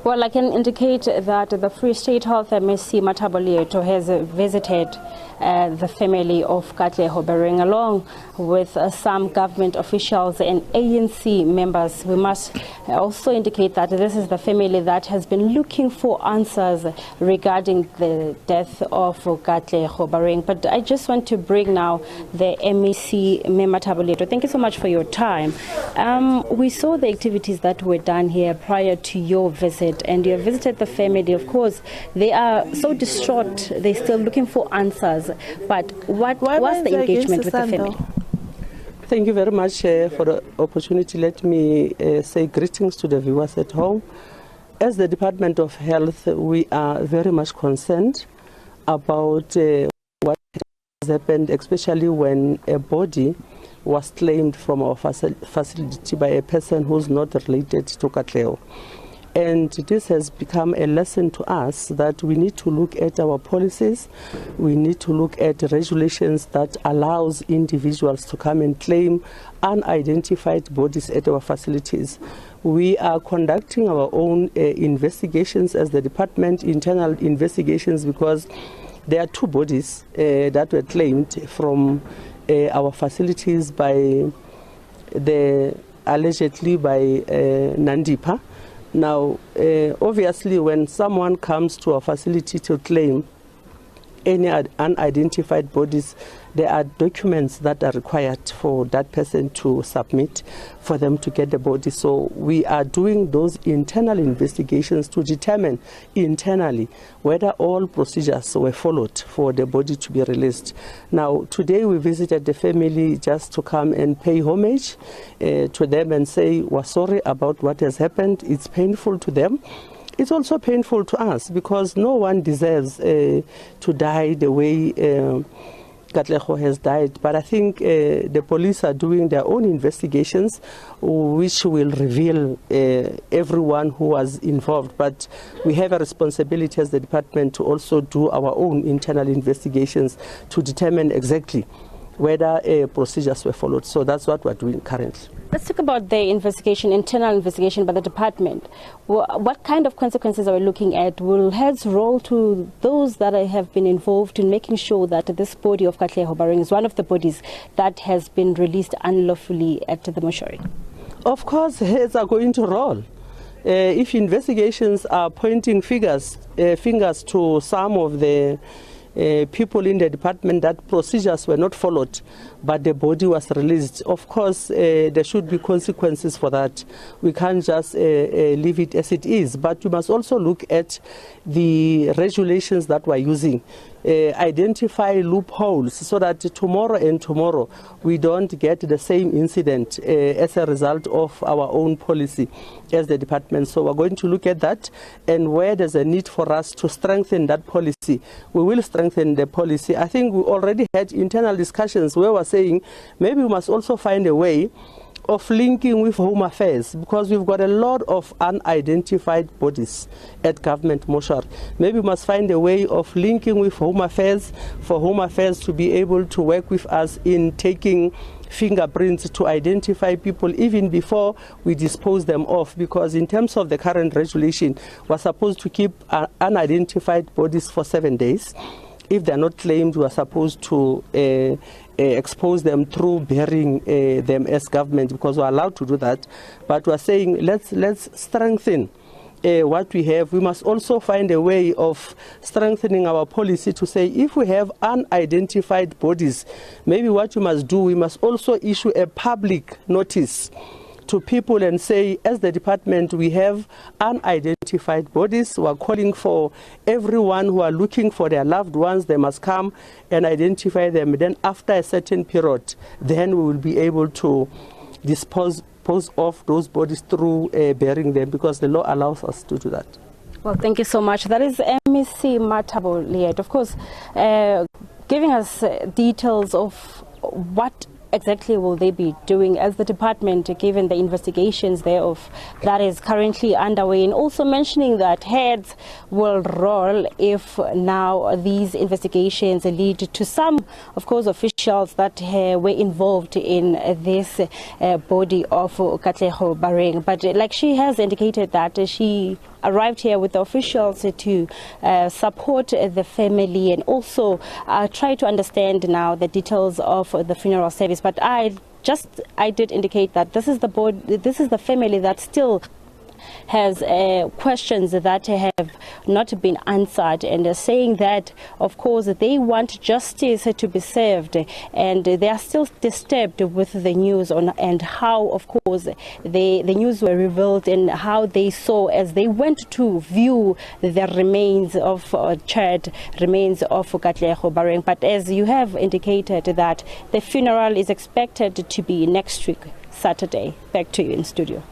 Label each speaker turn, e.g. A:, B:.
A: Well, I can indicate that the Free State Health MEC Mathabo Leeto has visited the family of Katlego Bereng along with some government officials and ANC members. We must also indicate that this is the family that has been looking for answers regarding the death of Katlego Bereng. But I just want to bring now the MEC Mathabo Leeto. Thank you so much for your time. We saw the activities that were done here prior to your visit, and you have visited the family. Of course, they are so distraught. They're still looking for answers. But what was the engagement with the family?
B: Thank you very much for the opportunity. Let me say greetings to the viewers at home. As the Department of Health, we are very much concerned about what has happened, especially when a body was claimed from our facility by a person who's not related to Katlego. And this has become a lesson to us that we need to look at our policies, we need to look at regulations that allows individuals to come and claim unidentified bodies at our facilities. We are conducting our own investigations as the department, internal investigations, because there are two bodies that were claimed from our facilities by allegedly by Nandipa. Now, obviously, when someone comes to a facility to claim any unidentified bodies, there are documents that are required for that person to submit for them to get the body. So we are doing those internal investigations to determine internally whether all procedures were followed for the body to be released. Now, today we visited the family just to come and pay homage to them and say we're sorry about what has happened. It's painful to them. It's also painful to us because no one deserves to die the way Katlego has died. But I think the police are doing their own investigations, which will reveal everyone who was involved. But we have a responsibility as the department to also do our own internal investigations to determine exactly whether procedures were followed. So that's what we're doing currently.
A: Let's talk about the investigation, internal investigation by the department. What kind of consequences are we looking at? Will heads roll to those that have been involved in making sure that this body of Katlego Bereng is one of the bodies that has been released unlawfully at the mortuary?
B: Of course, heads are going to roll. If investigations are pointing fingers to some of the people in the department that procedures were not followed, but the body was released, of course there should be consequences for that. We can't just leave it as it is, but we must also look at the regulations that we're using, identify loopholes so that tomorrow we don't get the same incident as a result of our own policy as the department. So we're going to look at that, and where there's a need for us to strengthen that policy, we will strengthen the policy. I think we already had internal discussions where we're saying maybe we must also find a way of linking with Home Affairs, because we've got a lot of unidentified bodies at government mortuary. Maybe we must find a way of linking with Home Affairs for Home Affairs to be able to work with us in taking fingerprints to identify people even before we dispose them off, because in terms of the current regulation, we're supposed to keep unidentified bodies for 7 days. If they're not claimed, we are supposed to expose them through burying them as government, because we're allowed to do that. But we're saying let's strengthen what we have. We must also find a way of strengthening our policy to say if we have unidentified bodies, maybe what you must do, we must also issue a public notice to people and say, as the department, we have unidentified bodies. We are calling for everyone who are looking for their loved ones, they must come and identify them. Then after a certain period, then we will be able to dispose of those bodies through burying them, because the law allows us to do that.
A: Well, thank you so much. That is MEC Mathabo Leeto, of course, giving us details of what exactly will they be doing as the department, given the investigations thereof that is currently underway, and also mentioning that heads will roll if now these investigations lead to some, of course, officials that were involved in this body of Katlego Bereng. But like she has indicated that she arrived here with the officials to support the family and also try to understand now the details of the funeral service. But I did indicate that this is the family that still has questions that have not been answered, and saying that, of course, they want justice to be served, and they are still disturbed with the news and how, of course, the news were revealed and how they saw as they went to view the remains of charred remains of Katlego Bereng. But as you have indicated, that the funeral is expected to be next week, Saturday. Back to you in studio.